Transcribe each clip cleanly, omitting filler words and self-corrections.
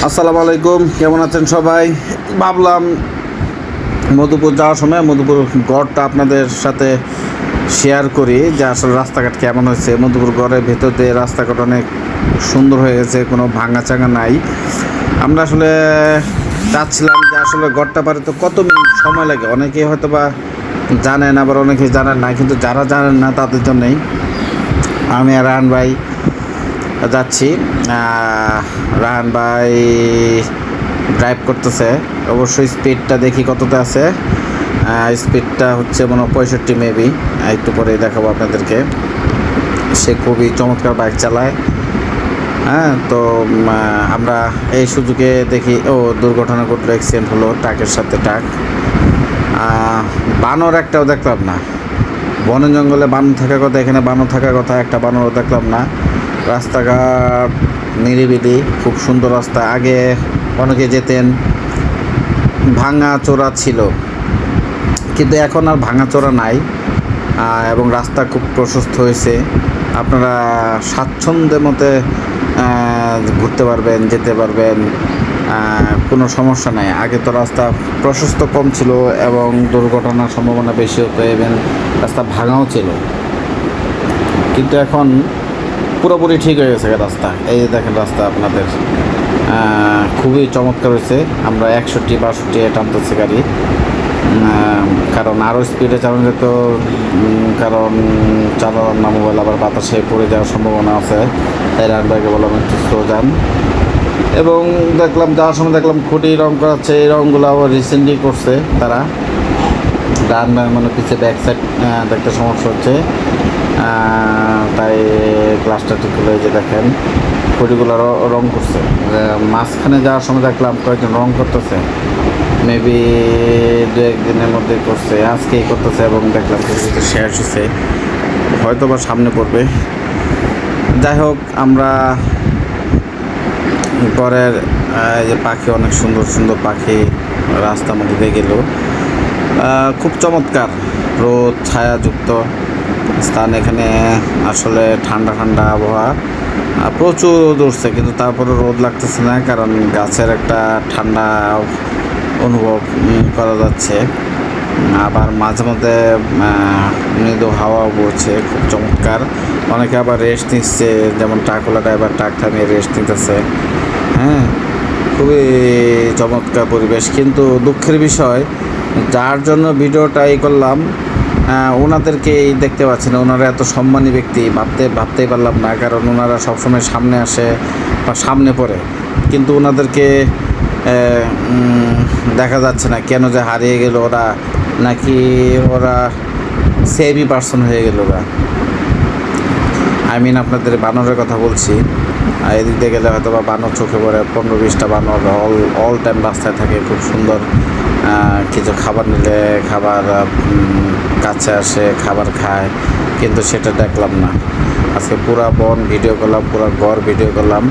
আসসালামু আলাইকুম, কেমন আছেন সবাই? ভাবলাম মধুপুর যাওয়ার সময় মধুপুর গড়টা আপনাদের সাথে শেয়ার করি যে আসলে রাস্তাঘাট কেমন হয়েছে। মধুপুর গড়ের ভেতর দিয়ে রাস্তাঘাট অনেক সুন্দর হয়ে গেছে, কোনো ভাঙা চাঙা নাই। আমরা আসলে চাচ্ছিলাম যে আসলে গড়টা পারে তো কত মিনিট সময় লাগে, অনেকেই হয়তো বা জানেন, আবার অনেকেই জানেন না। কিন্তু যারা জানেন না তাদের জন্যই আমি আর রাহান ভাই যাচ্ছি। রাহান ভাই ড্রাইভ করতেছে, অবশ্যই স্পিডটা দেখি কতটা আছে। স্পিডটা হচ্ছে মনে হয় 65 মেবি, একটু পরে দেখাবো আপনাদেরকে। সে খুবই চমৎকার বাইক চালায়। হ্যাঁ, তো আমরা এই সুযোগে দেখি দুর্ঘটনা ঘটলো, অ্যাক্সিডেন্ট হলো ট্রাকের সাথে ট্রাক। বানর একটাও দেখলাম না, বনে জঙ্গলে বানর থাকার কথা, এখানে বানর থাকার কথা, একটা বানরও দেখলাম না। রাস্তাঘাট নিরিবিলি, খুব সুন্দর রাস্তা। আগে অনেকে যেতেন, ভাঙা চোরা ছিল, কিন্তু এখন আর ভাঙা চোরা নাই এবং রাস্তা খুব প্রশস্ত হয়েছে। আপনারা স্বাচ্ছন্দ্যের মতে ঘুরতে পারবেন, যেতে পারবেন, কোনো সমস্যা নাই। আগে তো রাস্তা প্রশস্ত কম ছিল এবং দুর্ঘটনার সম্ভাবনা বেশি হতো, এবং রাস্তা ভাঙাও ছিল, কিন্তু এখন পুরোপুরি ঠিক হয়ে গেছে রাস্তা। এই যে দেখেন রাস্তা আপনাদের খুবই চমৎকার হয়েছে। আমরা 61-62 টানতেছি গাড়ি, কারণ আরও স্পিডে চালানো যেত, কারণ চালানোর না মোবাইল আবার বাতাসে পড়ে যাওয়ার সম্ভাবনা আছে। তাই রানবাইকে বললাম একটু স্লো যান। এবং দেখলাম যাওয়ার সময় দেখলাম খুঁটি রং করাচ্ছে, এই রঙগুলো আবার রিসেন্টলি করছে তারা। রানবাই মানে পিছিয়ে ব্যাক সাইড দেখতে সমস্যা হচ্ছে, তাই গ্লাসটা ঠিক করে যে দেখেন খুঁটিগুলো রং করছে। মাঝখানে যাওয়ার সময় দেখলাম কয়েকজন রং করতেছে, মেবি 2-1 দিনের মধ্যে করছে, আজকেই করতেছে, এবং দেখলাম কিছু কিছু শেষ হচ্ছে, হয়তো বা সামনে পড়বে। যাই হোক, আমরা ঘরের যে পাখি, অনেক সুন্দর সুন্দর পাখি রাস্তার মধ্যে দিয়ে গেল। খুব চমৎকার রোদ ছায়াযুক্ত স্থান। এখানে আসলে ঠান্ডা ঠান্ডা আবহাওয়া, প্রচুর রোদ উঠছে, কিন্তু তারপরে রোদ লাগতেছে না, কারণ গাছের একটা ঠান্ডা অনুভব করা যাচ্ছে। আবার মাঝে মধ্যে মৃদু হাওয়া বইছে, খুব চমৎকার। অনেকে আবার রেস্ট নিচ্ছে, যেমন ট্রাকওয়ালা ড্রাইভার ট্রাক থামিয়ে রেস্ট নিতেছে। হ্যাঁ, খুবই চমৎকার পরিবেশ। কিন্তু দুঃখের বিষয়, যার জন্য ভিডিওটা করলাম ওনাদেরকেই দেখতে পাচ্ছি না। ওনারা এত সম্মানী ব্যক্তি, ভাবতেই পারলাম না, কারণ ওনারা সবসময় সামনে আসে বা সামনে পড়ে, কিন্তু ওনাদেরকে দেখা যাচ্ছে না। কেন যে হারিয়ে গেল ওরা, নাকি ওরা সেভি পার্সন হয়ে গেল ওরা? আপনাদের বানরের কথা বলছি। এদিক দিয়ে গেলে হয়তো বা বানর চোখে পড়ে, 15-20টা বানর অল টাইম রাস্তায় থাকে, খুব সুন্দর। কিছু খাবার নিলে খাবার কাছে আসে, খাবার খায়, কিন্তু সেটা দেখলাম না। আজকে পুরা বন ভিডিও করলাম, পুরা ঘর ভিডিও করলাম,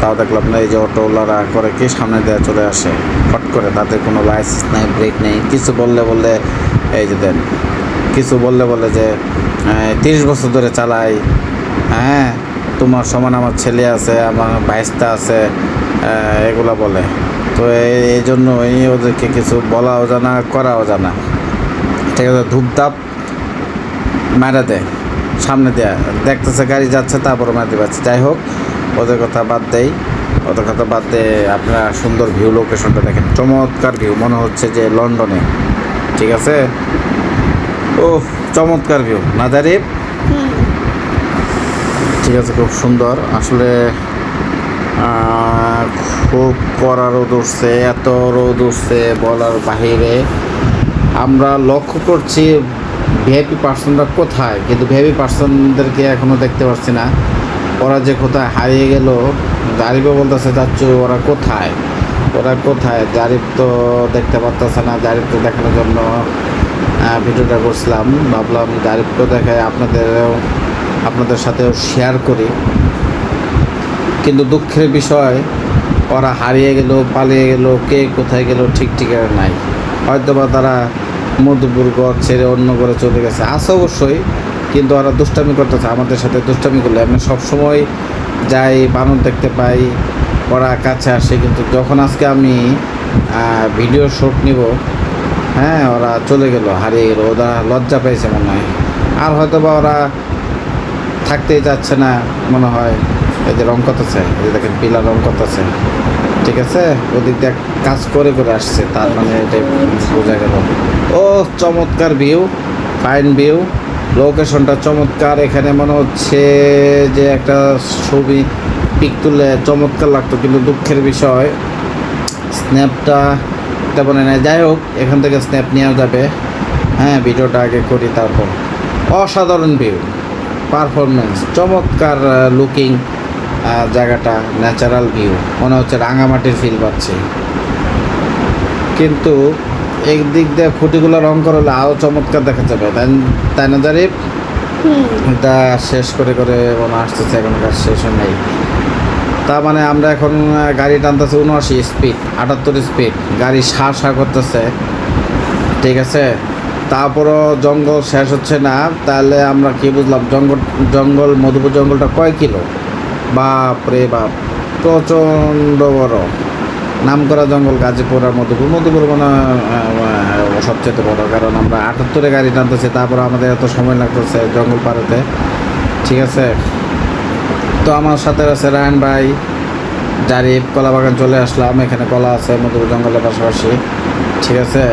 তাও দেখলাম না। এই যে অটোওয়ালারা করে কি সামনে দেওয়া চলে আসে ফট করে, তাদের কোনো লাইসেন্স নেই, ব্রেক নেই। কিছু বললে এই যে দেন, কিছু বললে যে 30 বছর ধরে চালাই, হ্যাঁ তোমার সমান আমার ছেলে আছে, আমার ভাইস্তা আছে, এগুলা বলে। তো এই জন্যই ওদেরকে কিছু বলাও জানা, করাও জানা। ঠিক আছে, ধূপধাপ মারা দেয়, সামনে দেয়া দেখতেছে গাড়ি যাচ্ছে, তারপরে মারতে পারছে। যাই হোক, ওদের কথা বাদ দিয়ে আপনারা সুন্দর ভিউ, লোকেশনটা দেখেন, চমৎকার ভিউ, মনে হচ্ছে যে লন্ডনে। ঠিক আছে, ও চমৎকার ভিউ না জারিফ? ঠিক আছে, খুব সুন্দর। আসলে খুব কড়া রোদ উঠছে, এত রোদ উঠছে বলার বাহিরে। আমরা লক্ষ্য করছি ভিআইপি পার্সনরা কোথায়, কিন্তু ভিআইপি পার্সনদেরকে এখনও দেখতে পাচ্ছি না। ওরা যে কোথায় হারিয়ে গেল, জারিফও বলতেছে যাচ্ছু ওরা কোথায়। জারিফ তো দেখতে পারতেছে না। জারিফকে দেখানোর জন্য ভিডিওটা করছিলাম, ভাবলাম জারিফকেও দেখায়, আপনাদের সাথেও শেয়ার করি। কিন্তু দুঃখের বিষয়, ওরা হারিয়ে গেল, পালিয়ে গেল, কে কোথায় গেল ঠিক ঠিকানা নাই। হয়তো বা তারা মধুপুর গড় ছেড়ে অন্য ঘরে চলে গেছে, আছে অবশ্যই, কিন্তু ওরা দুষ্টামি করতেছে। আমাদের সাথে দুষ্টামি করলে, আমি সবসময় যাই, বানর দেখতে পাই, ওরা কাছে আসে, কিন্তু যখন আজকে আমি ভিডিও শ্যুট নিব, হ্যাঁ ওরা চলে গেল, হারিয়ে গেল, ওরা লজ্জা পেয়েছে মনে হয়, আর হয়তো বা ওরা থাকতেই যাচ্ছে না মনে হয়। এই যে রং করতেছে, এই যে দেখেন পিলা রং করতেছে, ঠিক আছে, ওদিক দিয়ে কাজ করে করে আসছে, তার মানে এটাই বোঝা গেল। ও চমৎকার ভিউ, ফাইন ভিউ, লোকেশনটা চমৎকার। এখানে মনে হচ্ছে যে একটা ছবি পিক তুললে চমৎকার লাগতো, কিন্তু দুঃখের বিষয় স্ন্যাপটা তেমন নেই। যাই হোক, এখান থেকে স্ন্যাপ নেওয়া যাবে। হ্যাঁ, ভিডিওটা আগে করি, তারপর অসাধারণ ভিউ, পারফরমেন্স চমৎকার, লুকিং জায়গাটা, ন্যাচারাল ভিউ, মনে হচ্ছে রাঙামাটির ফিল পাচ্ছি। কিন্তু একদিক দিয়ে খুঁটিগুলো রং করলে আরও চমৎকার দেখা যাবে, তাই না জারিফ? এটা শেষ করে করে মনে আসতেছে, এখন কাজ শেষ হয় নাই। তার মানে আমরা এখন গাড়ি টানতেছে 79 স্পিড, 78 স্পিড, গাড়ি সা করতেছে, ঠিক আছে। তারপরও জঙ্গল শেষ হচ্ছে না, তাহলে আমরা কি বুঝলাম জঙ্গল মধুপুর জঙ্গলটা কয় কিলো? বাপ রে বাপ, প্রচণ্ড বড় নাম করা জঙ্গল গাজীপুর আর মধুপুর মানে সবচেয়ে বড়, কারণ আমরা 78-এ গাড়ি টানতেছি, তারপর আমাদের এত সময় লাগতেছে জঙ্গল পার হতে, ঠিক আছে। তো আমার সাথে আছে রায়হান ভাই, জারিফ, কলা বাগান চলে আসলাম। এখানে কলা আছে মধুপুর জঙ্গলের পাশাপাশি, ঠিক আছে,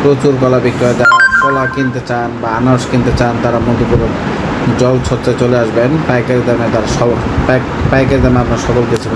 প্রচুর কলা বিক্রয়। যারা কলা কিনতে চান বা আনারস কিনতে চান, তারা মধুপুর জল ছচ্ছে চলে আসবেন, পাইকারি দামে, তারা পাইকারি দামে আপনার সকল কিছু